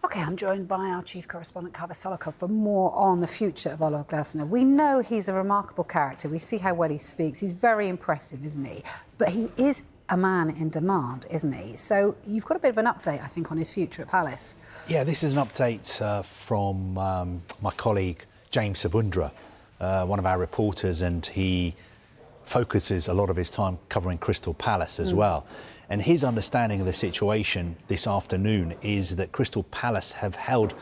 OK, I'm joined by our chief correspondent, Kava Solikov, for more on the future of Oliver Glasner. We know he's a remarkable character. We see how well he speaks. He's very impressive, isn't he? But he is a man in demand, isn't he? So you've got a bit of an update, I think, on his future at Palace. Yeah, this is an update from my colleague, James Savundra, one of our reporters, and he focuses a lot of his time covering Crystal Palace as well. And his understanding of the situation this afternoon is that Crystal Palace have held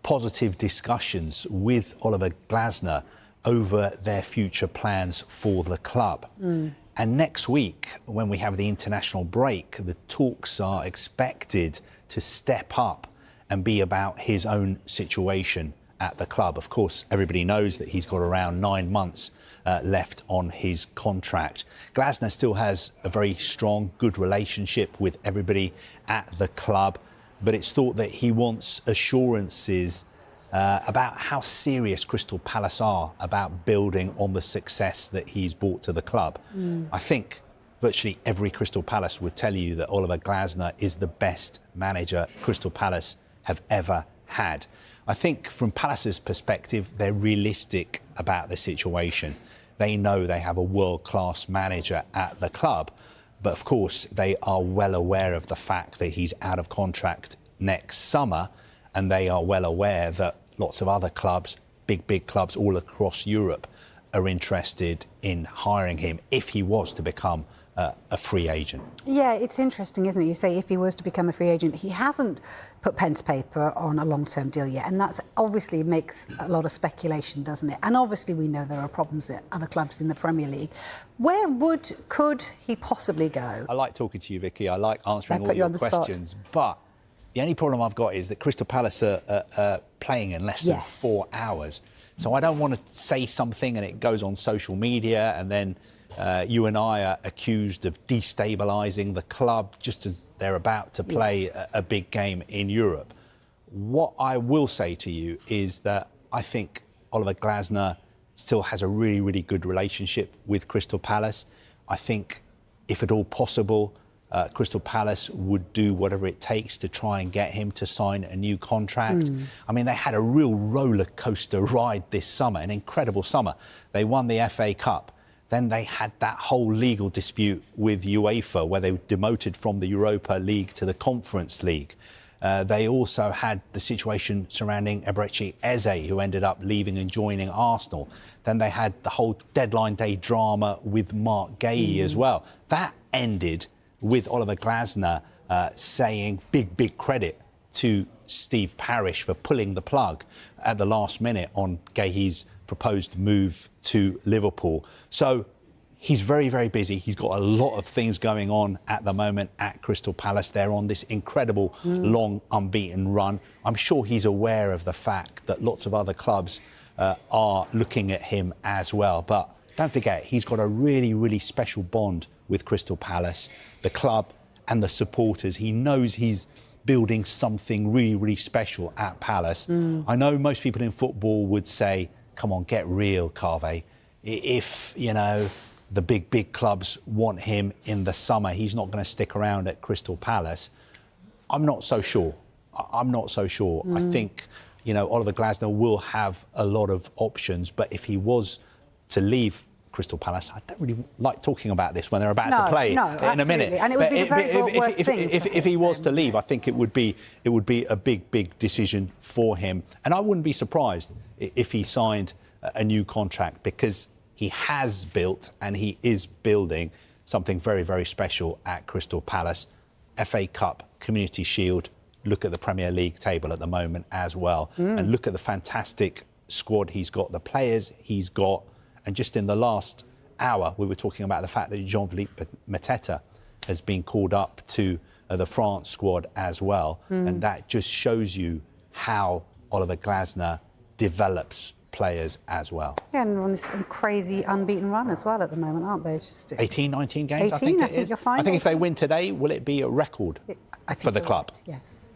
positive discussions with Oliver Glasner over their future plans for the club. And next week, when we have the international break, the talks are expected to step up and be about his own situation at the club. Of course, everybody knows that he's got around 9 months left on his contract. Glasner still has a very strong, good relationship with everybody at the club, but it's thought that he wants assurances about how serious Crystal Palace are about building on the success that he's brought to the club. I think virtually every Crystal Palace would tell you that Oliver Glasner is the best manager Crystal Palace have ever had. I think from Palace's perspective, they're realistic about the situation. They know they have a world-class manager at the club, but of course they are well aware of the fact that he's out of contract next summer, and they are well aware that lots of other clubs, big clubs all across Europe, are interested in hiring him if he was to become a free agent. Yeah, it's interesting, isn't it? You say if he was to become a free agent. He hasn't put pen to paper on a long-term deal yet, and that's obviously makes a lot of speculation, doesn't it? And obviously we know there are problems at other clubs in the Premier League. Where could he possibly go? I like talking to you, Vicky. I like answering all your questions, but the only problem I've got is that Crystal Palace are playing in less than 4 hours. So I don't want to say something and it goes on social media, and then you and I are accused of destabilising the club just as they're about to play a big game in Europe. What I will say to you is that I think Oliver Glasner still has a really good relationship with Crystal Palace. I think, if at all possible, Crystal Palace would do whatever it takes to try and get him to sign a new contract. I mean, they had a real roller coaster ride this summer, an incredible summer. They won the FA Cup. Then they had that whole legal dispute with UEFA where they were demoted from the Europa League to the Conference League. They also had the situation surrounding Eberechi Eze, who ended up leaving and joining Arsenal. Then they had the whole deadline day drama with Mark Gay as well. That ended with Oliver Glasner saying big credit to Steve Parish for pulling the plug at the last minute on Gay's proposed move to Liverpool. So he's very busy. He's got a lot of things going on at the moment at Crystal Palace. They're on this incredible long unbeaten run. I'm sure he's aware of the fact that lots of other clubs are looking at him as well. But don't forget, he's got a really special bond with Crystal Palace, the club and the supporters. He knows he's building something really special at Palace. I know most people in football would say, come on, get real, Carve. If, you know, the big clubs want him in the summer, he's not going to stick around at Crystal Palace. I'm not so sure. I think, you know, Oliver Glasner will have a lot of options, but if he was to leave Crystal Palace, I don't really like talking about this when they're about to play in a minute. And it would be the very worst thing. If he was to leave, I think it would be a big decision for him. And I wouldn't be surprised if he signed a new contract, because he has built and he is building something very special at Crystal Palace. FA Cup, Community Shield, look at the Premier League table at the moment as well. And look at the fantastic squad he's got, the players he's got. And just in the last hour, we were talking about the fact that Jean-Philippe Mateta has been called up to the France squad as well. And that just shows you how Oliver Glasner develops players as well. Yeah, and on this crazy unbeaten run as well at the moment, aren't they? It's just 18, 19 games, 18, I think it is. I think if they win today, will it be a record for the club? Yes.